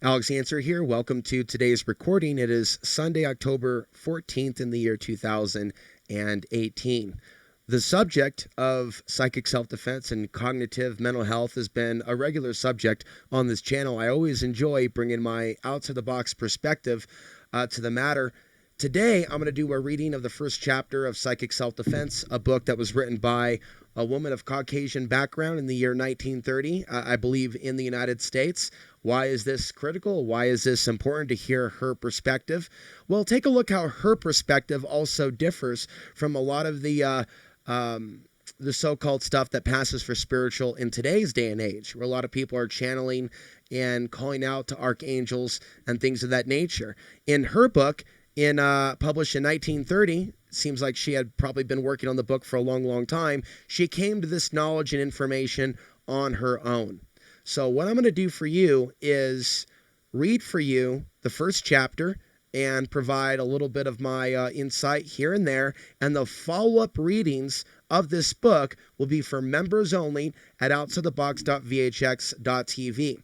Alex Ansary here. Welcome to today's recording. It is Sunday, October 14th in the year 2018. The subject of psychic self-defense and cognitive mental health has been a regular subject on this channel. I always enjoy bringing my outside-the-box perspective to the matter. Today, I'm going to do a reading of the first chapter of Psychic Self-Defense, a book that was written by a woman of Caucasian background in the year 1930, I believe, in the United States. Why is this critical? Why is this important to hear her perspective? Well, take a look how her perspective also differs from a lot of the so-called stuff that passes for spiritual in today's day and age, where a lot of people are channeling and calling out to archangels and things of that nature. In her book, published in 1930, seems like she had probably been working on the book for a long, long time. She came to this knowledge and information on her own. So what I'm going to do for you is read for you the first chapter and provide a little bit of my insight here and there. And the follow-up readings of this book will be for members only at outsidethebox.vhx.tv.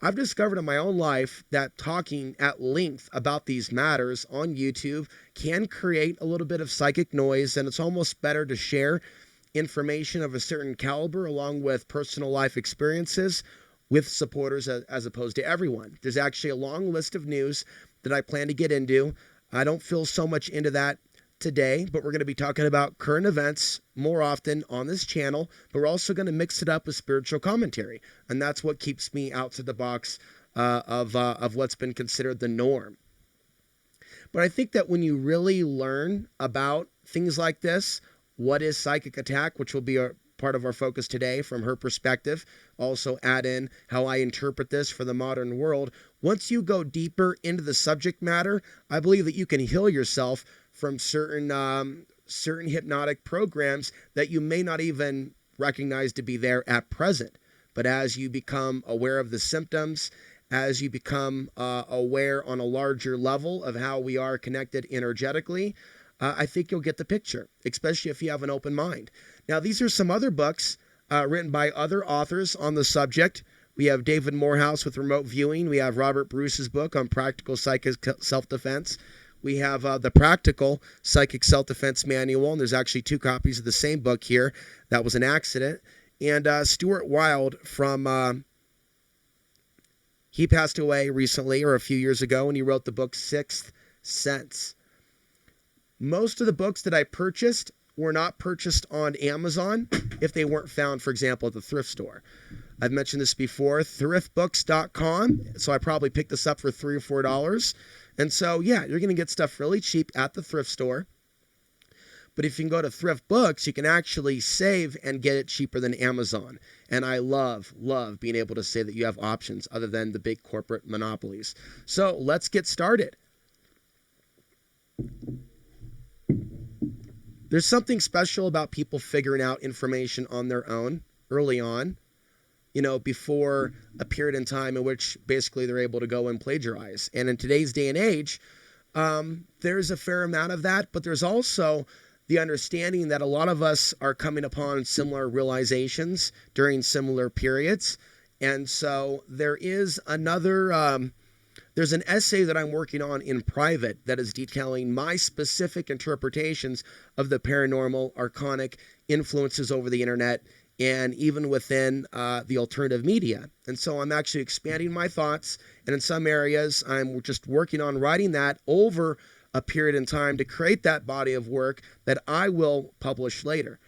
I've discovered in my own life that talking at length about these matters on YouTube can create a little bit of psychic noise, and it's almost better to share information of a certain caliber along with personal life experiences with supporters as opposed to everyone. There's actually a long list of news that I plan to get into. I don't feel so much into that today, but we're going to be talking about current events more often on this channel, but we're also going to mix it up with spiritual commentary, and that's what keeps me outside the box of what's been considered the norm. But I think that when you really learn about things like this, what is psychic attack, which will be a part of our focus today from her perspective, also add in how I interpret this for the modern world. Once you go deeper into the subject matter, I believe that you can heal yourself from certain hypnotic programs that you may not even recognize to be there at present. But as you become aware of the symptoms, as you become aware on a larger level of how we are connected energetically, I think you'll get the picture, especially if you have an open mind. Now, these are some other books written by other authors on the subject. We have David Morehouse with Remote Viewing. We have Robert Bruce's book on practical psychic self-defense. We have the Practical Psychic Self-Defense Manual, and there's actually 2 copies of the same book here. That was an accident. And Stuart Wilde from, he passed away recently, or a few years ago, and he wrote the book Sixth Sense. Most of the books that I purchased were not purchased on Amazon if they weren't found, for example, at the thrift store. I've mentioned this before, thriftbooks.com, so I probably picked this up for $3 or $4. And so, yeah, you're going to get stuff really cheap at the thrift store. But if you can go to Thrift Books, you can actually save and get it cheaper than Amazon. And I love being able to say that you have options other than the big corporate monopolies. So let's get started. There's something special about people figuring out information on their own early on, before a period in time in which basically they're able to go and plagiarize. And in today's day and age, there's a fair amount of that, but there's also the understanding that a lot of us are coming upon similar realizations during similar periods. And so there is there's an essay that I'm working on in private that is detailing my specific interpretations of the paranormal, archonic influences over the internet, and even within the alternative media. And so I'm actually expanding my thoughts, and in some areas I'm just working on writing that over a period in time to create that body of work that I will publish later.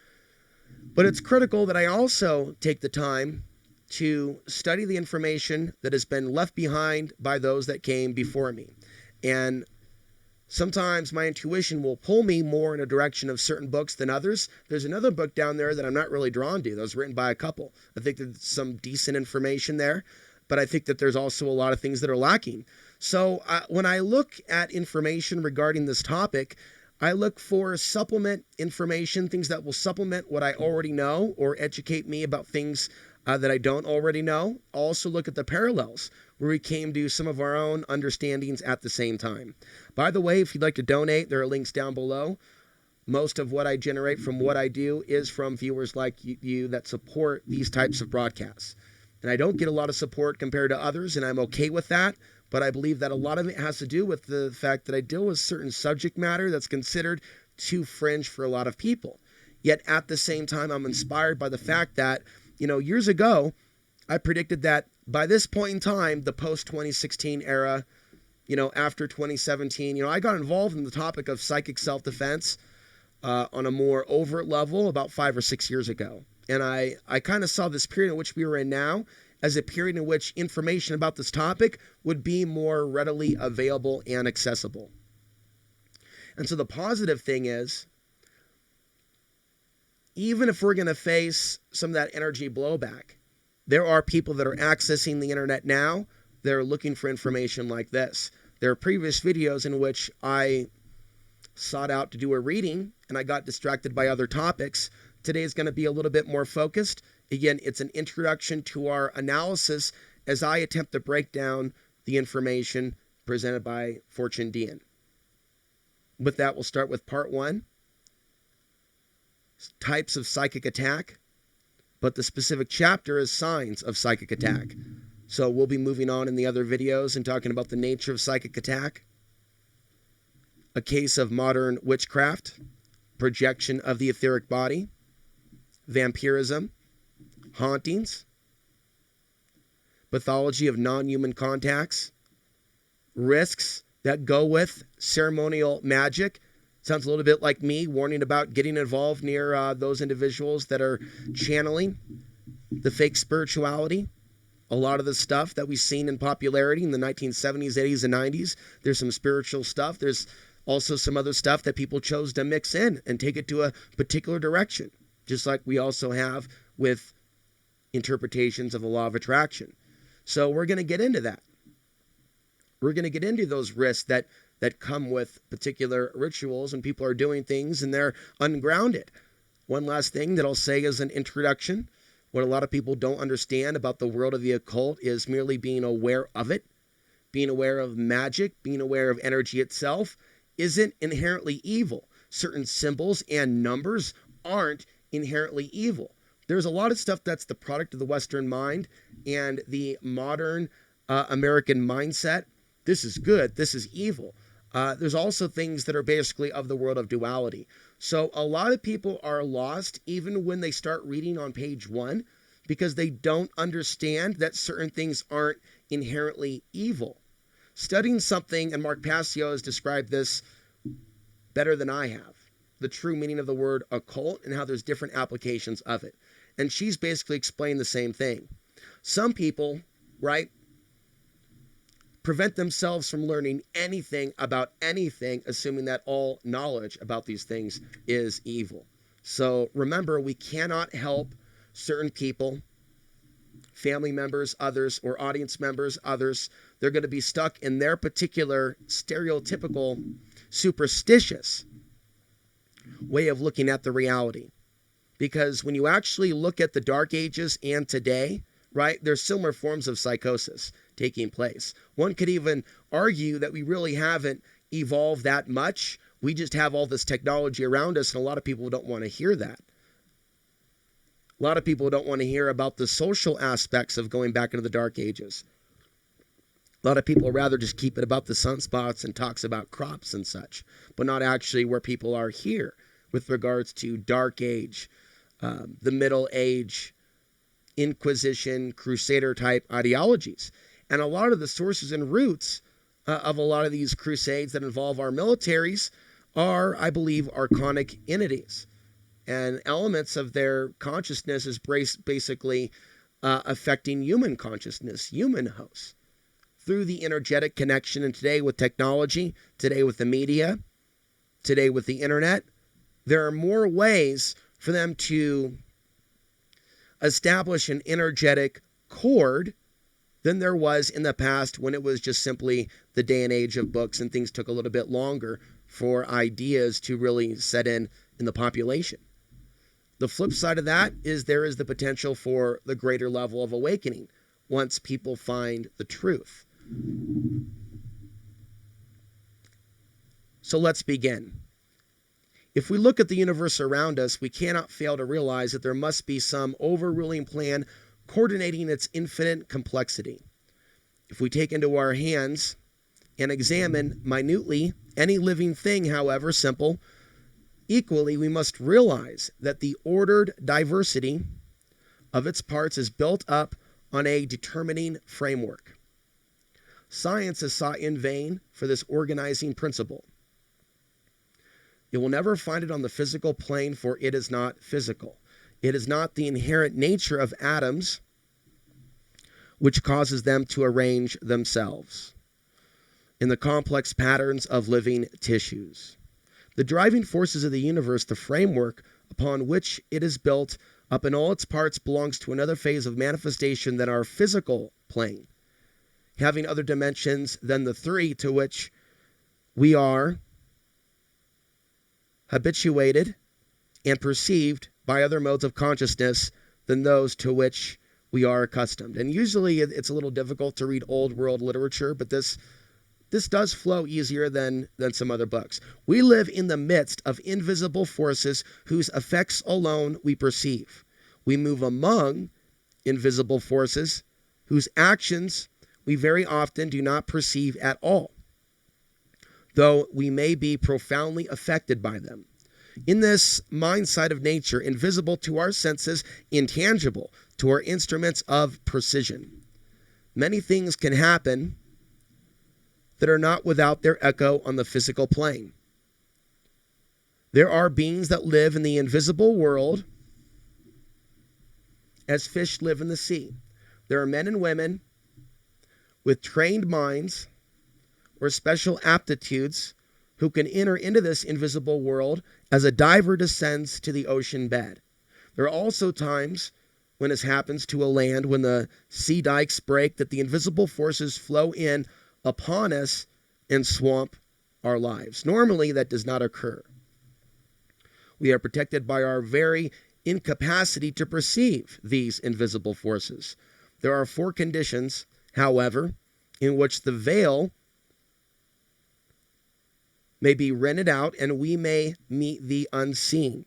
But it's critical that I also take the time to study the information that has been left behind by those that came before me. And sometimes my intuition will pull me more in a direction of certain books than others. There's another book down there that I'm not really drawn to that was written by a couple. I think there's some decent information there, but I think that there's also a lot of things that are lacking. So when I look at information regarding this topic, I look for supplement information, things that will supplement what I already know or educate me about things that I don't already know. I'll also look at the parallels where we came to some of our own understandings at the same time. By the way, if you'd like to donate, there are links down below. Most of what I generate from what I do is from viewers like you that support these types of broadcasts. And I don't get a lot of support compared to others, and I'm okay with that. But I believe that a lot of it has to do with the fact that I deal with certain subject matter that's considered too fringe for a lot of people. Yet at the same time, I'm inspired by the fact that, years ago, I predicted that by this point in time, the post-2016 era, after 2017, I got involved in the topic of psychic self-defense on a more overt level about 5 or 6 years ago. And I kind of saw this period in which we were in now as a period in which information about this topic would be more readily available and accessible. And so the positive thing is, even if we're going to face some of that energy blowback, there are people that are accessing the internet now. They're looking for information like this. There are previous videos in which I sought out to do a reading and I got distracted by other topics. Today is going to be a little bit more focused. Again, it's an introduction to our analysis as I attempt to break down the information presented by Fortune Dion. With that, we'll start with part 1, types of psychic attack, but the specific chapter is signs of psychic attack. So we'll be moving on in the other videos and talking about the nature of psychic attack, a case of modern witchcraft, projection of the etheric body, vampirism, hauntings, pathology of non-human contacts, risks that go with ceremonial magic. Sounds a little bit like me warning about getting involved near those individuals that are channeling the fake spirituality. A lot of the stuff that we've seen in popularity in the 1970s, 80s, and 90s, there's some spiritual stuff. There's also some other stuff that people chose to mix in and take it to a particular direction, just like we also have with interpretations of the law of attraction. So we're going to get into that. We're going to get into those risks that come with particular rituals, and people are doing things and they're ungrounded. One last thing that I'll say as an introduction: what a lot of people don't understand about the world of the occult is merely being aware of it, being aware of magic, being aware of energy itself isn't inherently evil. Certain symbols and numbers aren't inherently evil. There's a lot of stuff that's the product of the Western mind and the modern American mindset. This is good, this is evil. There's also things that are basically of the world of duality. So a lot of people are lost even when they start reading on page 1 because they don't understand that certain things aren't inherently evil. Studying something, and Mark Passio has described this better than I have, the true meaning of the word occult and how there's different applications of it. And she's basically explained the same thing. Some people, right, prevent themselves from learning anything about anything, assuming that all knowledge about these things is evil. So remember, we cannot help certain people, family members, others, or audience members, others. They're going to be stuck in their particular stereotypical, superstitious way of looking at the reality. Because when you actually look at the Dark Ages and today, right, there's similar forms of psychosis taking place. One could even argue that we really haven't evolved that much. We just have all this technology around us, and a lot of people don't want to hear that. A lot of people don't want to hear about the social aspects of going back into the Dark Ages. A lot of people would rather just keep it about the sunspots and talks about crops and such, but not actually where people are here with regards to Dark Age, the Middle Age, Inquisition, Crusader type ideologies. And a lot of the sources and roots of a lot of these crusades that involve our militaries are, I believe, archonic entities. And elements of their consciousness is basically affecting human consciousness, human hosts, through the energetic connection. And today with technology, today with the media, today with the internet, there are more ways for them to establish an energetic cord than there was in the past, when it was just simply the day and age of books and things took a little bit longer for ideas to really set in the population. The flip side of that is there is the potential for the greater level of awakening once people find the truth. So let's begin. If we look at the universe around us, we cannot fail to realize that there must be some overruling plan coordinating its infinite complexity. If we take into our hands and examine minutely any living thing, however simple, equally we must realize that the ordered diversity of its parts is built up on a determining framework. Science has sought in vain for this organizing principle. You will never find it on the physical plane, for it is not physical. It is not the inherent nature of atoms which causes them to arrange themselves in the complex patterns of living tissues. The driving forces of the universe, the framework upon which it is built up in all its parts, belongs to another phase of manifestation than our physical plane, having other dimensions than the three to which we are habituated and perceived by other modes of consciousness than those to which we are accustomed. And usually it's a little difficult to read old world literature, but this does flow easier than some other books. We live in the midst of invisible forces whose effects alone we perceive. We move among invisible forces whose actions we very often do not perceive at all, though we may be profoundly affected by them. In this mind side of nature, invisible to our senses, intangible to our instruments of precision, many things can happen that are not without their echo on the physical plane. There are beings that live in the invisible world as fish live in the sea. There are men and women with trained minds or special aptitudes who can enter into this invisible world as a diver descends to the ocean bed. There are also times when this happens to a land, when the sea dikes break, that the invisible forces flow in upon us and swamp our lives. Normally, that does not occur. We are protected by our very incapacity to perceive these invisible forces. There are 4 conditions, however, in which the veil may be rented out and we may meet the unseen.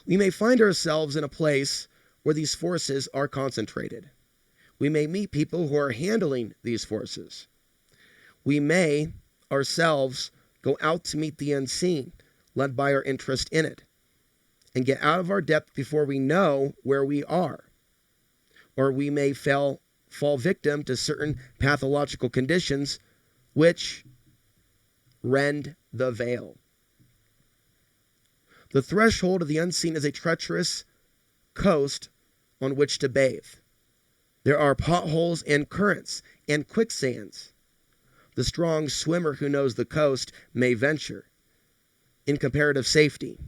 We may find ourselves in a place where these forces are concentrated. We may meet people who are handling these forces. We may ourselves go out to meet the unseen, led by our interest in it, and get out of our depth before we know where we are. Or we may fall victim to certain pathological conditions which rend the veil. The threshold of the unseen is a treacherous coast on which to bathe. There are potholes and currents and quicksands. The strong swimmer who knows the coast may venture in comparative safety.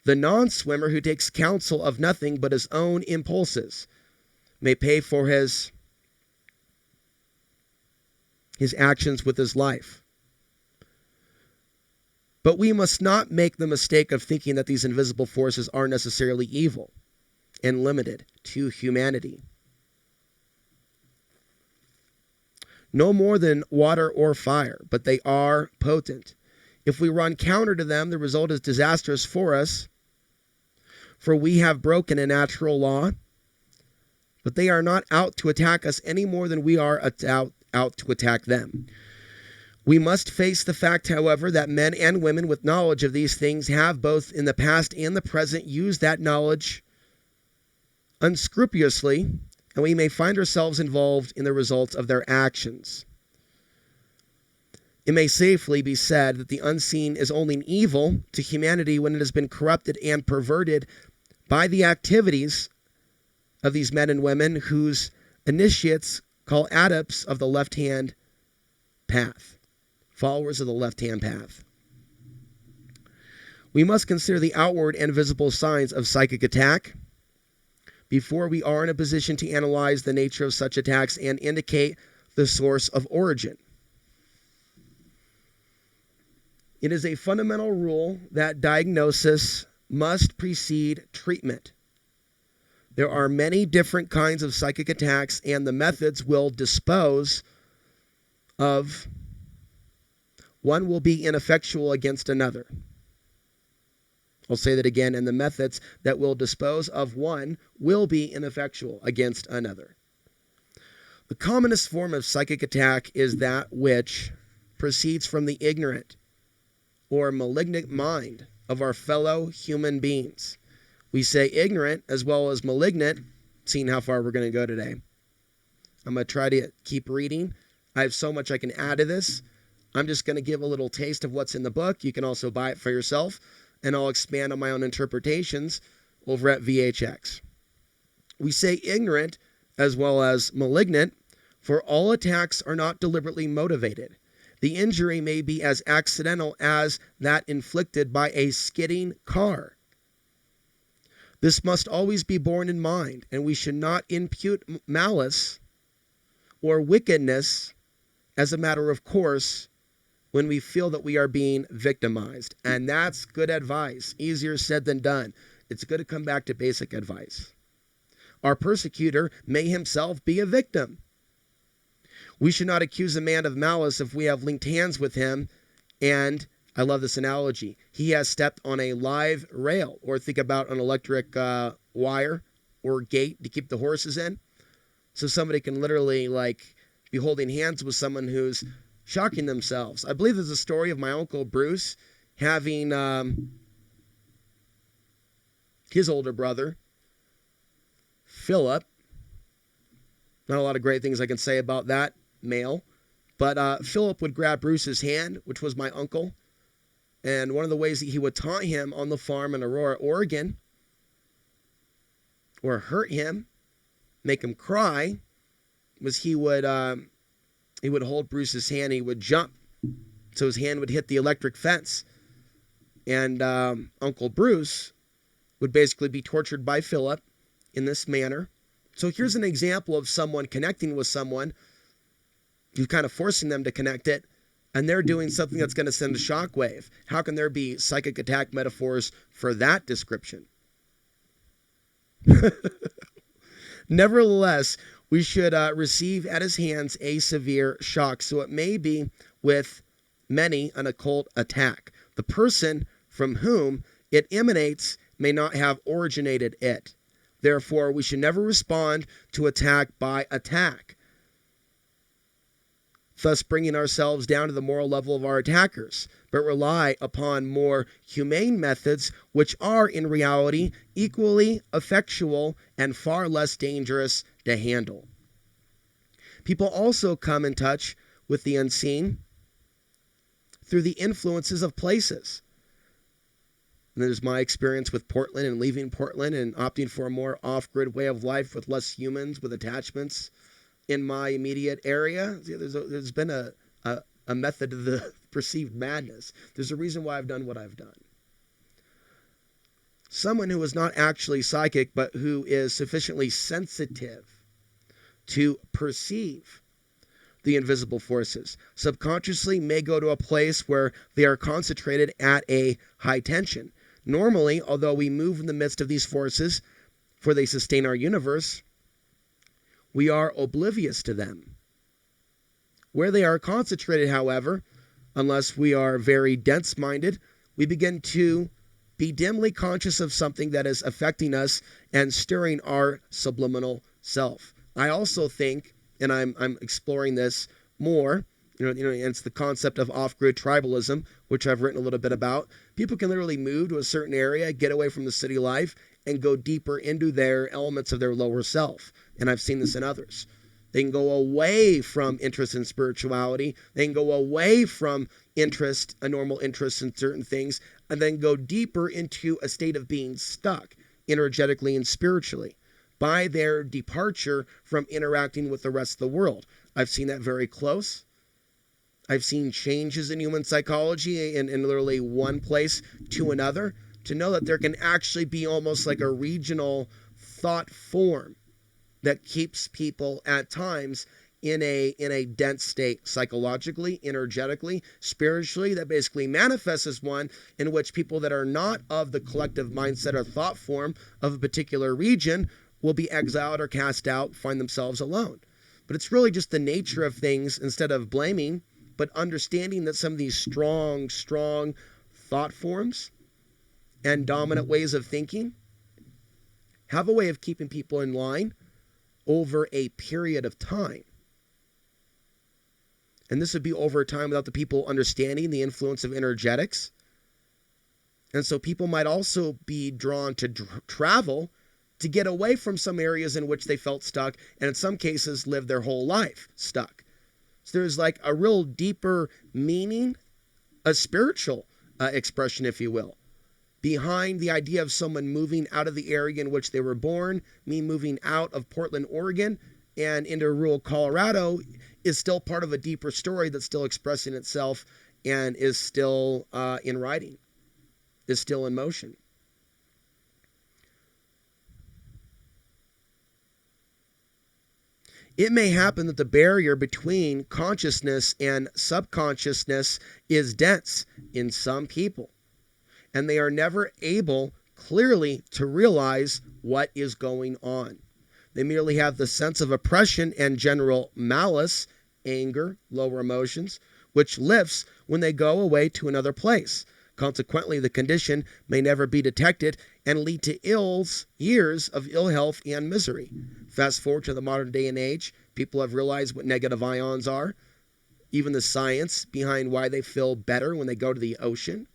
The non-swimmer who takes counsel of nothing but his own impulses may pay for his actions with his life. But we must not make the mistake of thinking that these invisible forces are necessarily evil and limited to humanity. No more than water or fire, but they are potent. If we run counter to them, the result is disastrous for us, for we have broken a natural law, but they are not out to attack us any more than we are out to attack them. We must face the fact, however, that men and women with knowledge of these things have both in the past and the present used that knowledge unscrupulously, and we may find ourselves involved in the results of their actions. It may safely be said that the unseen is only an evil to humanity when it has been corrupted and perverted by the activities of these men and women whose initiates call adepts of the left-hand path, followers of the left-hand path. We must consider the outward and visible signs of psychic attack before we are in a position to analyze the nature of such attacks and indicate the source of origin. It is a fundamental rule that diagnosis must precede treatment. There are many different kinds of psychic attacks, and the methods will dispose of one will be ineffectual against another. I'll say that again. And the methods that will dispose of one will be ineffectual against another. The commonest form of psychic attack is that which proceeds from the ignorant or malignant mind of our fellow human beings. We say ignorant as well as malignant, seeing how far we're going to go today. I'm going to try to keep reading. I have so much I can add to this. I'm just going to give a little taste of what's in the book. You can also buy it for yourself, and I'll expand on my own interpretations over at VHX. We say ignorant as well as malignant, for all attacks are not deliberately motivated. The injury may be as accidental as that inflicted by a skidding car. This must always be borne in mind, and we should not impute malice or wickedness as a matter of course when we feel that we are being victimized. And that's good advice. Easier said than done. It's good to come back to basic advice. Our persecutor may himself be a victim. We should not accuse a man of malice if we have linked hands with him and, I love this analogy, he has stepped on a live rail, or think about an electric wire or gate to keep the horses in. So somebody can literally be holding hands with someone who's shocking themselves. I believe there's a story of my uncle Bruce having his older brother, Philip. Not a lot of great things I can say about that male. But Philip would grab Bruce's hand, which was my uncle. And one of the ways that he would taunt him on the farm in Aurora, Oregon, or hurt him, make him cry, was he would hold Bruce's hand, he would jump, so his hand would hit the electric fence. And Uncle Bruce would basically be tortured by Philip in this manner. So here's an example of someone connecting with someone. You're kind of forcing them to connect it, and they're doing something that's going to send a shockwave. How can there be psychic attack metaphors for that description? Nevertheless, we should receive at his hands a severe shock. So it may be with many an occult attack. The person from whom it emanates may not have originated it. Therefore, we should never respond to attack by attack, thus bringing ourselves down to the moral level of our attackers, but rely upon more humane methods which are in reality equally effectual and far less dangerous to handle. People also come in touch with the unseen through the influences of places. And there's my experience with Portland and leaving Portland and opting for a more off-grid way of life with less humans, with attachments in my immediate area. There's been a method of the perceived madness. There's a reason why I've done what I've done. Someone who is not actually psychic, but who is sufficiently sensitive to perceive the invisible forces, subconsciously may go to a place where they are concentrated at a high tension. Normally, although we move in the midst of these forces, for they sustain our universe, we are oblivious to them. Where they are concentrated, however, unless we are very dense-minded, we begin to be dimly conscious of something that is affecting us and stirring our subliminal self. I also think, and I'm exploring this more, it's the concept of off-grid tribalism, which I've written a little bit about. People can literally move to a certain area, get away from the city life, and go deeper into their elements of their lower self. And I've seen this in others. They can go away from interest in spirituality. They can go away from a normal interest in certain things, and then go deeper into a state of being stuck energetically and spiritually by their departure from interacting with the rest of the world. I've seen that very close. I've seen changes in human psychology in literally one place to another, to know that there can actually be almost like a regional thought form that keeps people at times in a dense state, psychologically, energetically, spiritually, that basically manifests as one in which people that are not of the collective mindset or thought form of a particular region will be exiled or cast out, find themselves alone. But it's really just the nature of things, instead of blaming, but understanding that some of these strong thought forms and dominant ways of thinking have a way of keeping people in line over a period of time. And this would be over time without the people understanding the influence of energetics. And so people might also be drawn to travel to get away from some areas in which they felt stuck, and in some cases live their whole life stuck. So there's like a real deeper meaning, a spiritual expression, if you will, behind the idea of someone moving out of the area in which they were born. Me moving out of Portland, Oregon and into rural Colorado is still part of a deeper story that's still expressing itself and is still in writing, is still in motion. It may happen that the barrier between consciousness and subconsciousness is dense in some people, and they are never able clearly to realize what is going on. They merely have the sense of oppression and general malice, anger, lower emotions, which lifts when they go away to another place. Consequently, the condition may never be detected and lead to years of ill health and misery. Fast forward to the modern day and age, people have realized what negative ions are, even the science behind why they feel better when they go to the ocean.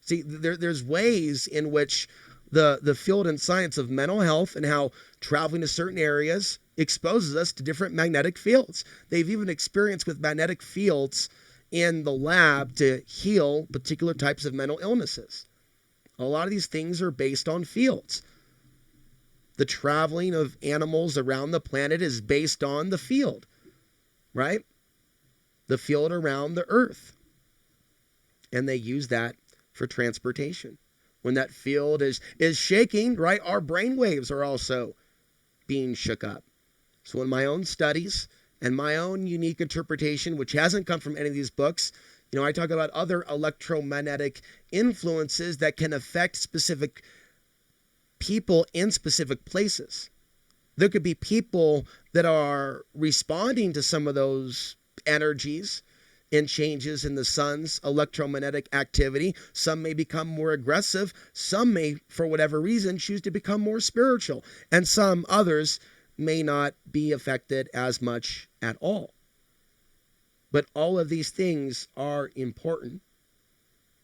See, there's ways in which the field and science of mental health and how traveling to certain areas exposes us to different magnetic fields. They've even experienced with magnetic fields in the lab to heal particular types of mental illnesses. A lot of these things are based on fields. The traveling of animals around the planet is based on the field, right? The field around the earth. And they use that for transportation. When that field is shaking, right, our brain waves are also being shook up. So in my own studies and my own unique interpretation, which hasn't come from any of these books, I talk about other electromagnetic influences that can affect specific people in specific places. There could be people that are responding to some of those energies and changes in the sun's electromagnetic activity. Some may become more aggressive. Some may, for whatever reason, choose to become more spiritual. And some others may not be affected as much at all. But all of these things are important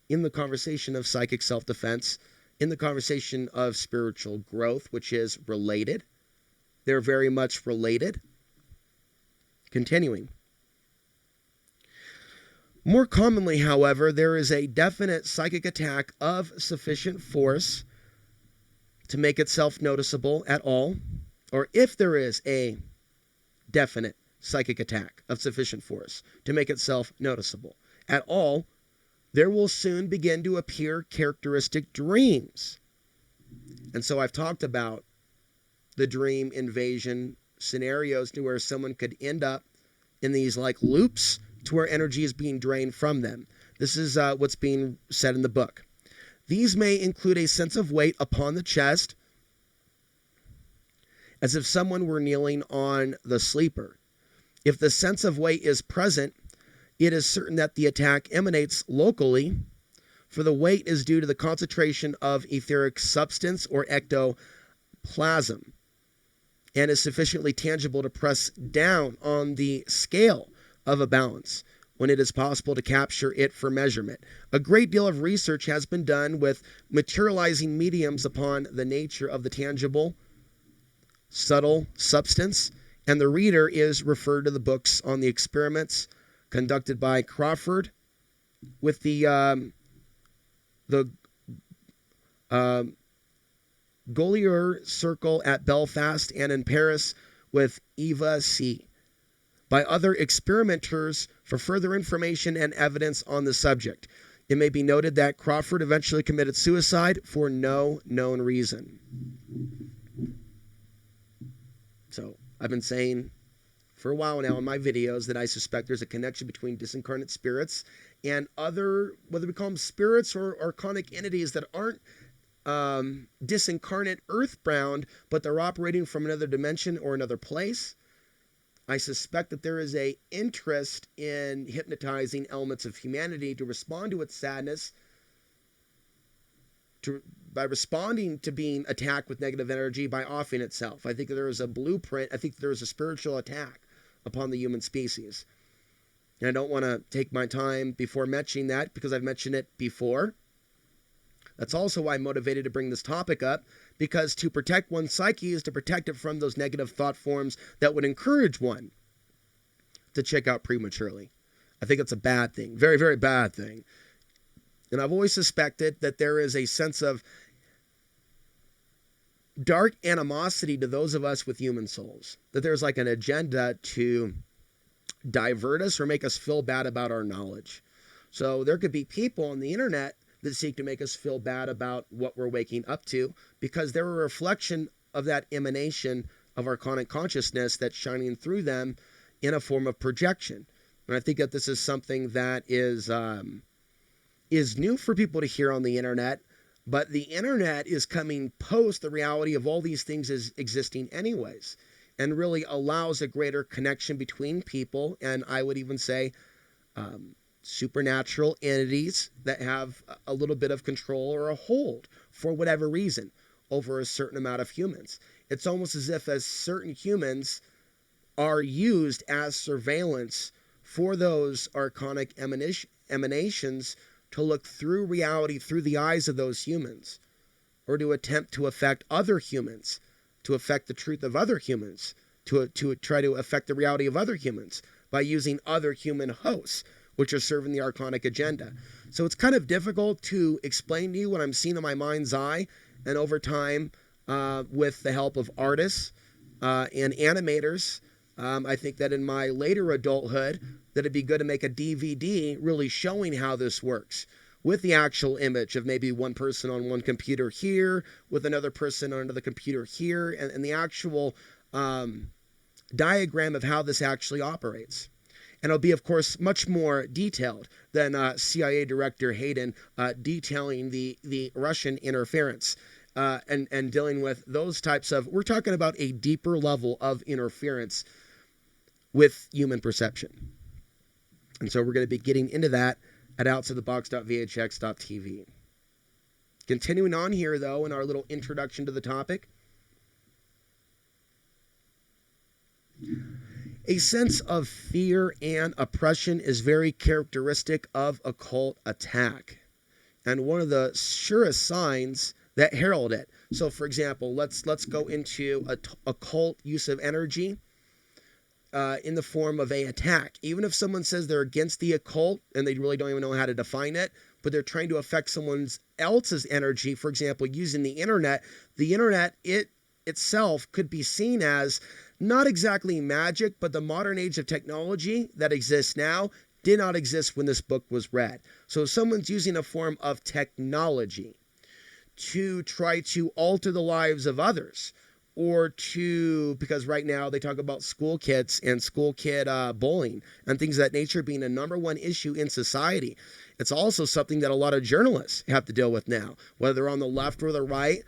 in the conversation of psychic self-defense, in the conversation of spiritual growth, which is related. They're very much related. Continuing. More commonly, however, there is a definite psychic attack of sufficient force to make itself noticeable at all, or if there is a definite psychic attack of sufficient force to make itself noticeable at all, there will soon begin to appear characteristic dreams. And so I've talked about the dream invasion scenarios to where someone could end up in these like loops to where energy is being drained from them. This is what's being said in the book. These may include a sense of weight upon the chest, as if someone were kneeling on the sleeper. If the sense of weight is present, it is certain that the attack emanates locally, for the weight is due to the concentration of etheric substance or ectoplasm, and is sufficiently tangible to press down on the scale of a balance when it is possible to capture it for measurement. A great deal of research has been done with materializing mediums upon the nature of the tangible, subtle substance, and the reader is referred to the books on the experiments conducted by Crawford with the Goliath Circle at Belfast, and in Paris with Eva C. by other experimenters for further information and evidence on the subject. It may be noted that Crawford eventually committed suicide for no known reason. So I've been saying for a while now in my videos that I suspect there's a connection between disincarnate spirits and other, whether we call them spirits or archonic entities that aren't disincarnate earthbound, but they're operating from another dimension or another place. I suspect that there is a interest in hypnotizing elements of humanity to respond to its sadness by responding to being attacked with negative energy by offing itself. I think there is a blueprint. I think there is a spiritual attack upon the human species. And I don't want to take my time before mentioning that because I've mentioned it before. That's also why I'm motivated to bring this topic up, because to protect one's psyche is to protect it from those negative thought forms that would encourage one to check out prematurely. I think it's a bad thing, very, very bad thing. And I've always suspected that there is a sense of dark animosity to those of us with human souls, that there's like an agenda to divert us or make us feel bad about our knowledge. So there could be people on the internet that seek to make us feel bad about what we're waking up to because they're a reflection of that emanation of archonic consciousness that's shining through them in a form of projection. And I think that this is something that is new for people to hear on the internet, but the internet is coming post the reality of all these things is existing anyways, and really allows a greater connection between people, and I would even say supernatural entities that have a little bit of control or a hold for whatever reason over a certain amount of humans. It's almost as if as certain humans are used as surveillance for those archonic emanations to look through reality through the eyes of those humans, or to attempt to affect other humans, to affect the truth of other humans, to try to affect the reality of other humans by using other human hosts, which are serving the archonic agenda. So it's kind of difficult to explain to you what I'm seeing in my mind's eye, and over time, with the help of artists and animators, I think that in my later adulthood, that it'd be good to make a DVD really showing how this works, with the actual image of maybe one person on one computer here, with another person on another computer here, and the actual diagram of how this actually operates. And it'll be, of course, much more detailed than CIA Director Hayden detailing the Russian interference and dealing with those types of, we're talking about a deeper level of interference with human perception. And so we're going to be getting into that at outsidethebox.vhx.tv. Continuing on here, though, in our little introduction to the topic, a sense of fear and oppression is very characteristic of occult attack, and one of the surest signs that herald it. So, for example, let's go into occult use of energy in the form of an attack. Even if someone says they're against the occult and they really don't even know how to define it, but they're trying to affect someone else's energy, for example, using the internet itself could be seen as not exactly magic, but the modern age of technology that exists now did not exist when this book was read. So someone's using a form of technology to try to alter the lives of others, or because right now they talk about school kids and school kid bullying and things of that nature being a number one issue in society. It's also something that a lot of journalists have to deal with now, whether they're on the left or the right.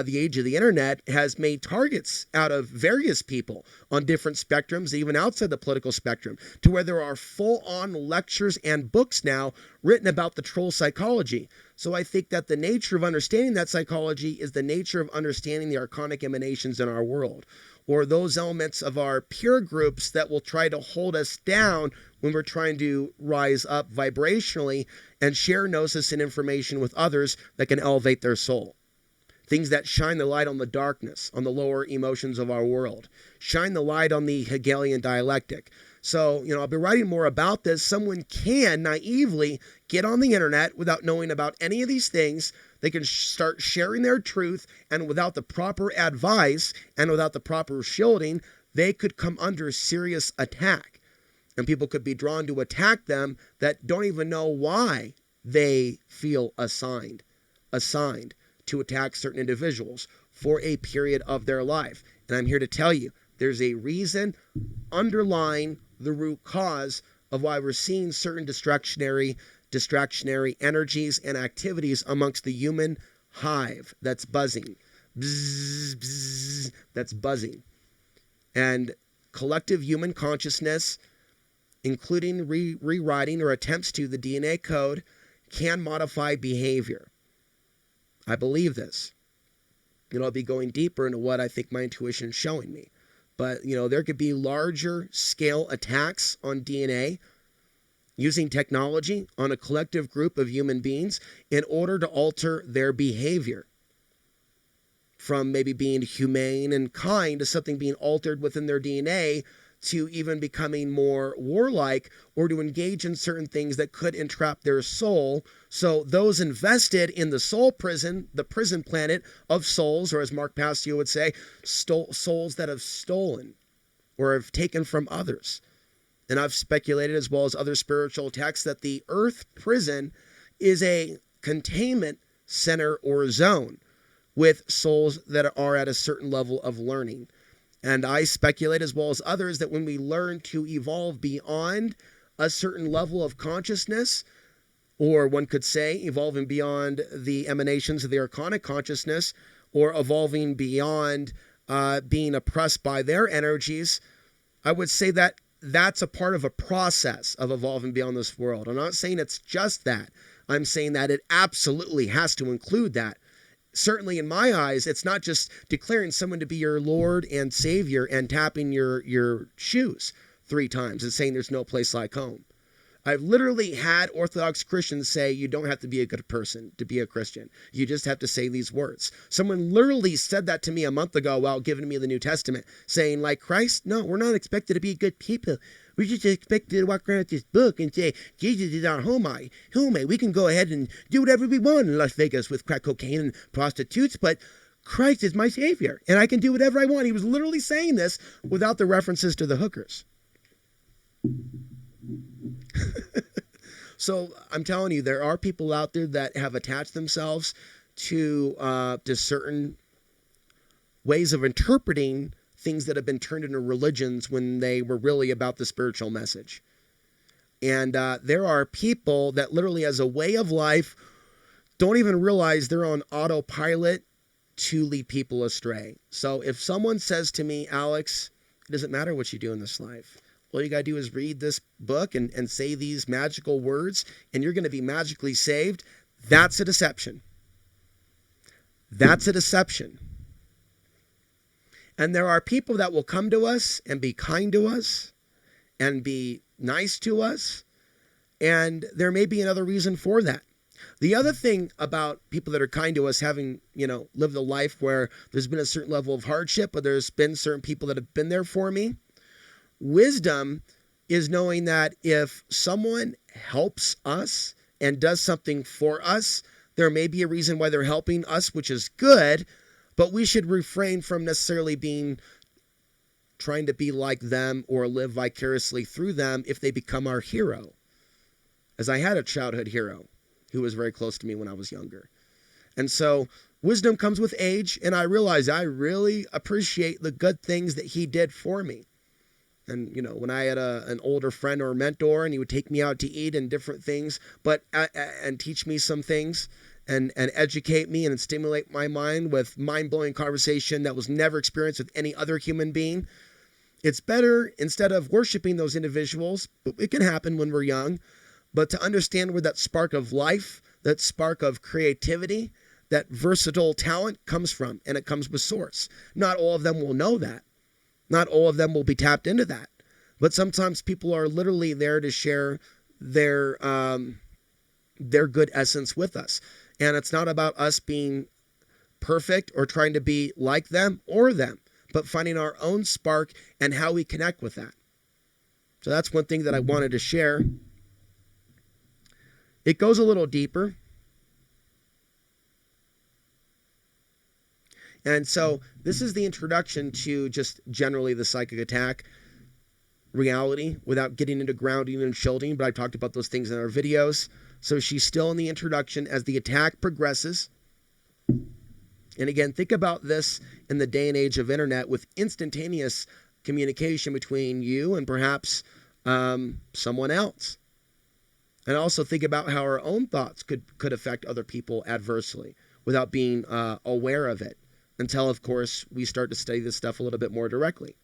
The age of the internet has made targets out of various people on different spectrums, even outside the political spectrum, to where there are full-on lectures and books now written about the troll psychology. So I think that the nature of understanding that psychology is the nature of understanding the archonic emanations in our world, or those elements of our peer groups that will try to hold us down when we're trying to rise up vibrationally and share gnosis and information with others that can elevate their soul. Things that shine the light on the darkness, on the lower emotions of our world. Shine the light on the Hegelian dialectic. So, I'll be writing more about this. Someone can naively get on the internet without knowing about any of these things. They can start sharing their truth, and without the proper advice and without the proper shielding, they could come under serious attack. And people could be drawn to attack them that don't even know why they feel assigned to attack certain individuals for a period of their life. And I'm here to tell you, there's a reason underlying the root cause of why we're seeing certain distractionary energies and activities amongst the human hive that's buzzing. Bzz, bzz, that's buzzing. And collective human consciousness, including rewriting or attempts to the DNA code, can modify behavior. I believe this. I'll be going deeper into what I think my intuition is showing me. But, there could be larger scale attacks on DNA using technology on a collective group of human beings in order to alter their behavior from maybe being humane and kind to something being altered within their DNA to even becoming more warlike or to engage in certain things that could entrap their soul. So those invested in the soul prison, the prison planet of souls, or as Mark Passio would say, souls that have stolen or have taken from others. And I've speculated, as well as other spiritual texts, that the earth prison is a containment center or zone with souls that are at a certain level of learning. And I speculate, as well as others, that when we learn to evolve beyond a certain level of consciousness, or one could say evolving beyond the emanations of the archonic consciousness, or evolving beyond being oppressed by their energies, I would say that that's a part of a process of evolving beyond this world. I'm not saying it's just that. I'm saying that it absolutely has to include that. Certainly in my eyes, it's not just declaring someone to be your Lord and Savior and tapping your shoes 3 times and saying there's no place like home. I've literally had Orthodox Christians say you don't have to be a good person to be a Christian. You just have to say these words. Someone literally said that to me a month ago while giving me the New Testament, saying, like Christ, no, we're not expected to be good people. We're just expected to walk around with this book and say, Jesus is our homie. We can go ahead and do whatever we want in Las Vegas with crack cocaine and prostitutes, but Christ is my Savior, and I can do whatever I want. He was literally saying this without the references to the hookers. So I'm telling you, there are people out there that have attached themselves to certain ways of interpreting things that have been turned into religions when they were really about the spiritual message. And there are people that literally, as a way of life, don't even realize they're on autopilot to lead people astray. So if someone says to me, Alex, it doesn't matter what you do in this life. All you got to do is read this book and say these magical words, and you're going to be magically saved. That's a deception. That's a deception. And there are people that will come to us and be kind to us and be nice to us. And there may be another reason for that. The other thing about people that are kind to us, having, lived a life where there's been a certain level of hardship, but there's been certain people that have been there for me. Wisdom is knowing that if someone helps us and does something for us, there may be a reason why they're helping us, which is good, but we should refrain from necessarily trying to be like them or live vicariously through them if they become our hero. As I had a childhood hero who was very close to me when I was younger. And so wisdom comes with age, and I realize I really appreciate the good things that he did for me. And, when I had an older friend or mentor, and he would take me out to eat and different things, and teach me some things and educate me and stimulate my mind with mind-blowing conversation that was never experienced with any other human being. It's better, instead of worshiping those individuals, it can happen when we're young, but to understand where that spark of life, that spark of creativity, that versatile talent comes from, and it comes with source. Not all of them will know that. Not all of them will be tapped into that. But sometimes people are literally there to share their good essence with us. And it's not about us being perfect or trying to be like them or them, but finding our own spark and how we connect with that. So that's one thing that I wanted to share. It goes a little deeper. And so this is the introduction to just generally the psychic attack reality without getting into grounding and shielding, but I've talked about those things in our videos. So she's still in the introduction as the attack progresses. And again, think about this in the day and age of internet with instantaneous communication between you and perhaps someone else. And also think about how our own thoughts could affect other people adversely without being aware of it. Until, of course, we start to study this stuff a little bit more directly.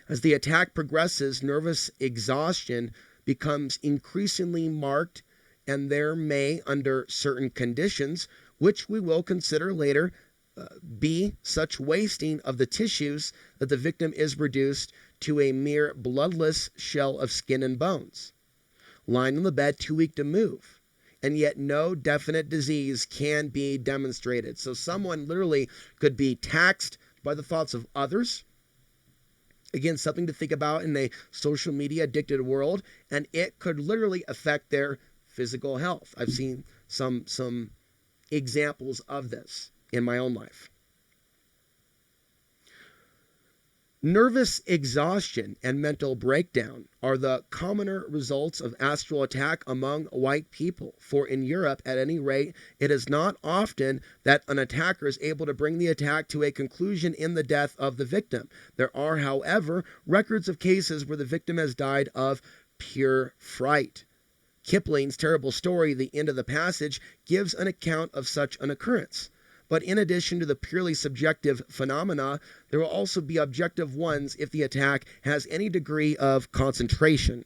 As the attack progresses, nervous exhaustion becomes increasingly marked, and there may, under certain conditions, which we will consider later be such wasting of the tissues that the victim is reduced to a mere bloodless shell of skin and bones, lying on the bed too weak to move. And yet no definite disease can be demonstrated. So someone literally could be taxed by the thoughts of others. Again, something to think about in a social media addicted world, and it could literally affect their physical health. I've seen some examples of this in my own life. Nervous exhaustion and mental breakdown are the commoner results of astral attack among white people. For in Europe, at any rate, it is not often that an attacker is able to bring the attack to a conclusion in the death of the victim. There are, however, records of cases where the victim has died of pure fright. Kipling's terrible story, The End of the Passage, gives an account of such an occurrence. But in addition to the purely subjective phenomena, there will also be objective ones if the attack has any degree of concentration.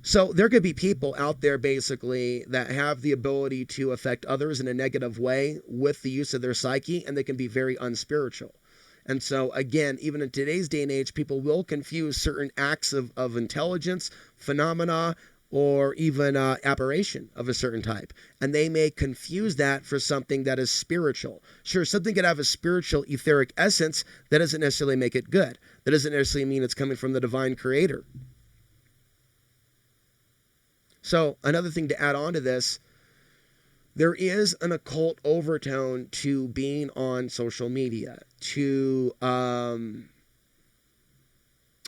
So there could be people out there basically that have the ability to affect others in a negative way with the use of their psyche, and they can be very unspiritual. And so again, even in today's day and age, people will confuse certain acts of intelligence, phenomena, or even aberration of a certain type. And they may confuse that for something that is spiritual. Sure, something could have a spiritual etheric essence. That doesn't necessarily make it good. That doesn't necessarily mean it's coming from the divine creator. So another thing to add on to this, there is an occult overtone to being on social media, to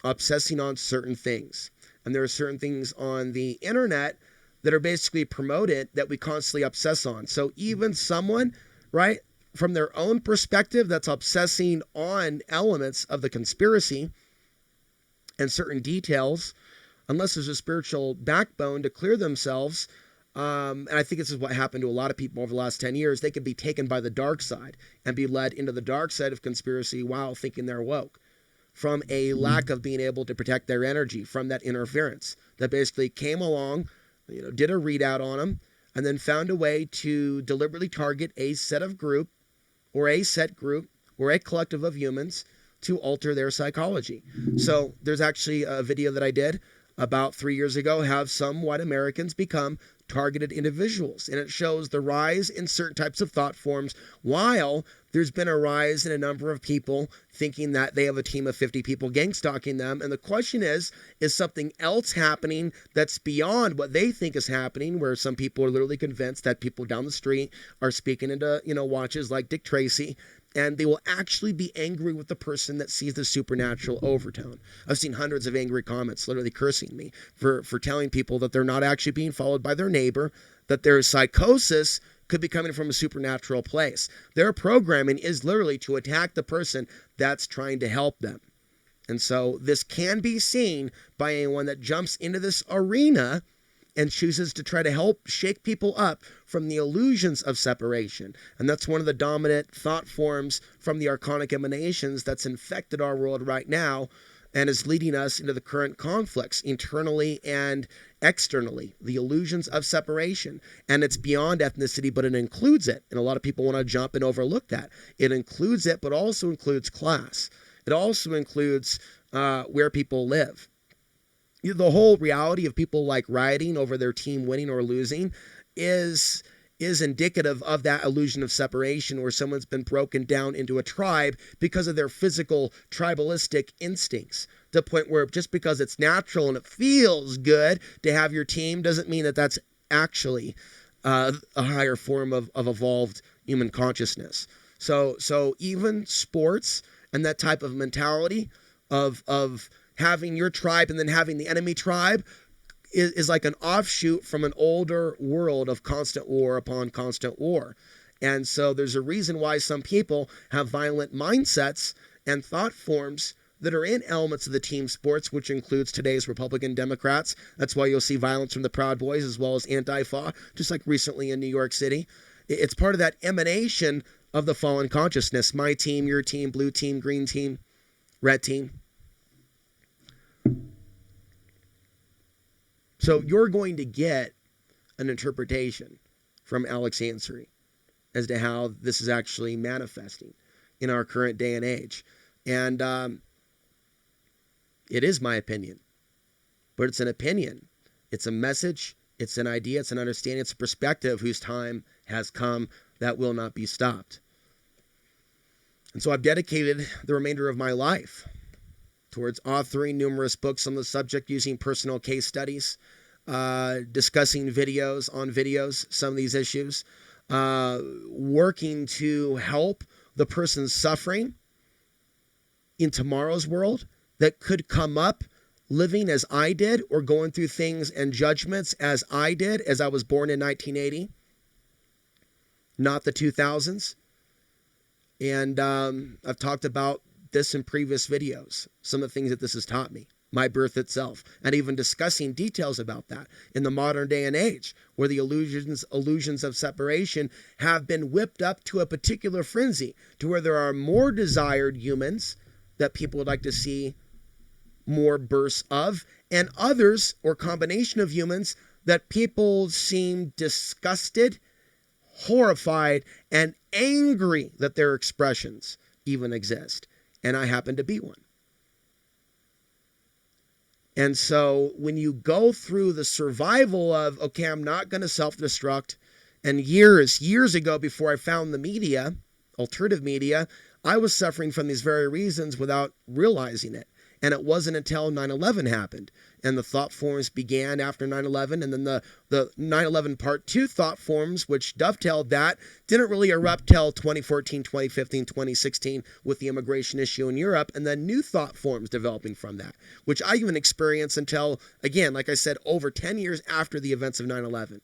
obsessing on certain things. And there are certain things on the internet that are basically promoted that we constantly obsess on. So even someone, right, from their own perspective that's obsessing on elements of the conspiracy and certain details, unless there's a spiritual backbone to clear themselves, and I think this is what happened to a lot of people over the last 10 years, they could be taken by the dark side and be led into the dark side of conspiracy while thinking they're woke, from a lack of being able to protect their energy from that interference that basically came along, did a readout on them, and then found a way to deliberately target a set group or a collective of humans to alter their psychology. So there's actually a video that I did about 3 years ago, have some white Americans become targeted individuals. And it shows the rise in certain types of thought forms, while there's been a rise in a number of people thinking that they have a team of 50 people gang stalking them. And the question is something else happening that's beyond what they think is happening, where some people are literally convinced that people down the street are speaking into, watches like Dick Tracy, and they will actually be angry with the person that sees the supernatural overtone. I've seen hundreds of angry comments literally cursing me for telling people that they're not actually being followed by their neighbor, that their psychosis could be coming from a supernatural place. Their programming is literally to attack the person that's trying to help them. And so this can be seen by anyone that jumps into this arena and chooses to try to help shake people up from the illusions of separation. And that's one of the dominant thought forms from the archonic emanations that's infected our world right now and is leading us into the current conflicts internally and externally, the illusions of separation. And it's beyond ethnicity, but it includes it. And a lot of people want to jump and overlook that. It includes it, but also includes class. It also includes where people live. The whole reality of people like rioting over their team winning or losing is indicative of that illusion of separation, where someone's been broken down into a tribe because of their physical tribalistic instincts, to the point where just because it's natural and it feels good to have your team doesn't mean that that's actually a higher form of evolved human consciousness. So even sports and that type of mentality of having your tribe and then having the enemy tribe is like an offshoot from an older world of constant war upon constant war. And so there's a reason why some people have violent mindsets and thought forms that are in elements of the team sports, which includes today's Republican Democrats. That's why you'll see violence from the Proud Boys as well as Antifa, just like recently in New York City. It's part of that emanation of the fallen consciousness. My team, your team, blue team, green team, red team. So you're going to get an interpretation from Alex Ansary as to how this is actually manifesting in our current day and age. And it is my opinion, but it's an opinion. It's a message. It's an idea. It's an understanding. It's a perspective whose time has come that will not be stopped. And so I've dedicated the remainder of my life towards authoring numerous books on the subject, using personal case studies, discussing videos on videos, some of these issues, working to help the person suffering in tomorrow's world that could come up living as I did, or going through things and judgments as I did, as I was born in 1980, not the 2000s. And I've talked about this in previous videos, some of the things that this has taught me, my birth itself, and even discussing details about that in the modern day and age, where the illusions of separation have been whipped up to a particular frenzy, to where there are more desired humans that people would like to see more bursts of, and others, or combination of humans, that people seem disgusted, horrified, and angry that their expressions even exist. And I happen to be one. And so when you go through the survival of, okay, I'm not going to self-destruct, and years ago, before I found the media, alternative media, I was suffering from these very reasons without realizing it. And it wasn't until 9/11 happened, and the thought forms began after 9/11, and then the 9/11 Part 2 thought forms, which dovetailed that, didn't really erupt till 2014, 2015, 2016 with the immigration issue in Europe, and then new thought forms developing from that, which I even experienced until, again, like I said, over 10 years after the events of 9/11.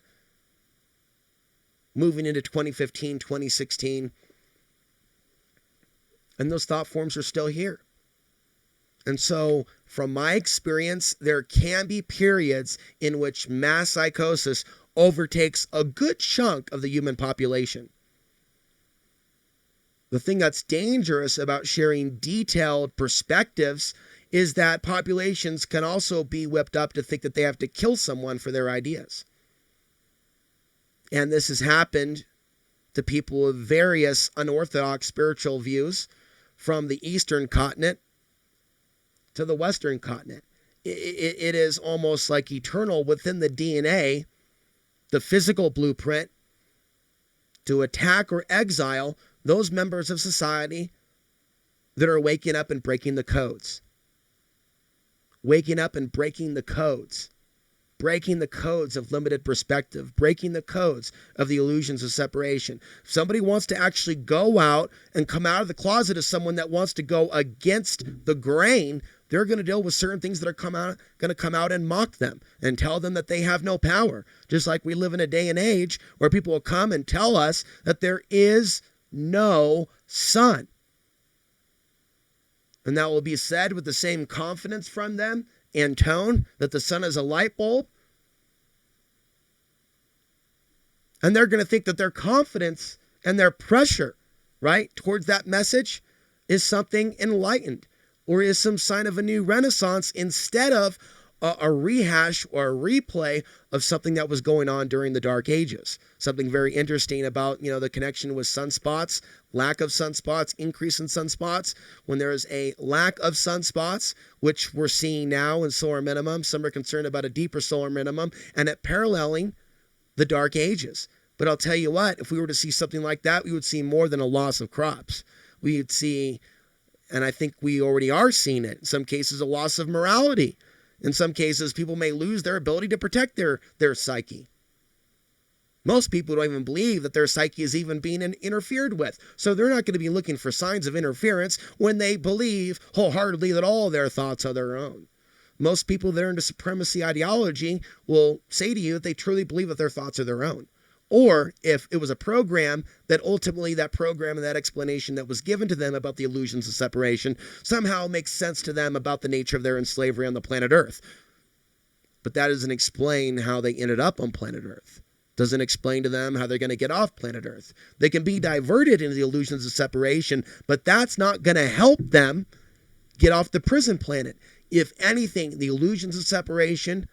Moving into 2015, 2016, and those thought forms are still here. And so, from my experience, there can be periods in which mass psychosis overtakes a good chunk of the human population. The thing that's dangerous about sharing detailed perspectives is that populations can also be whipped up to think that they have to kill someone for their ideas. And this has happened to people with various unorthodox spiritual views, from the Eastern continent to the Western continent. It is almost like eternal within the DNA, the physical blueprint, to attack or exile those members of society that are waking up and breaking the codes. Waking up and breaking the codes. Breaking the codes of limited perspective. Breaking the codes of the illusions of separation. If somebody wants to actually go out and come out of the closet as someone that wants to go against the grain, they're going to deal with certain things that are going to come out and mock them and tell them that they have no power. Just like we live in a day and age where people will come and tell us that there is no sun. And that will be said with the same confidence from them and tone that the sun is a light bulb. And they're going to think that their confidence and their pressure, right, towards that message is something enlightened, or is some sign of a new renaissance, instead of a rehash or a replay of something that was going on during the Dark Ages. Something very interesting about, the connection with sunspots, lack of sunspots, increase in sunspots. When there is a lack of sunspots, which we're seeing now in solar minimum, some are concerned about a deeper solar minimum, and it paralleling the Dark Ages. But I'll tell you what, if we were to see something like that, we would see more than a loss of crops. We would see, and I think we already are seeing it, in some cases, a loss of morality. In some cases, people may lose their ability to protect their psyche. Most people don't even believe that their psyche is even being interfered with. So they're not going to be looking for signs of interference when they believe wholeheartedly that all their thoughts are their own. Most people that are into supremacy ideology will say to you that they truly believe that their thoughts are their own. Or if it was a program, that ultimately that program and that explanation that was given to them about the illusions of separation somehow makes sense to them about the nature of their enslavery on the planet Earth. But that doesn't explain how they ended up on planet Earth. Doesn't explain to them how they're going to get off planet Earth. They can be diverted into the illusions of separation, but that's not going to help them get off the prison planet. If anything, the illusions of separation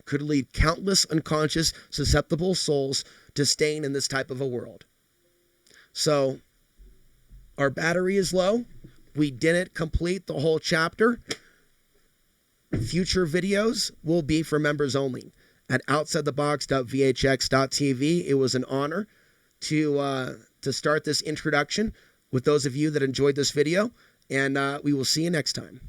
could lead countless unconscious, susceptible souls to staying in this type of a world. So our battery is low. We didn't complete the whole chapter. Future videos will be for members only at outsidethebox.vhx.tv. It was an honor to start this introduction with those of you that enjoyed this video, and we will see you next time.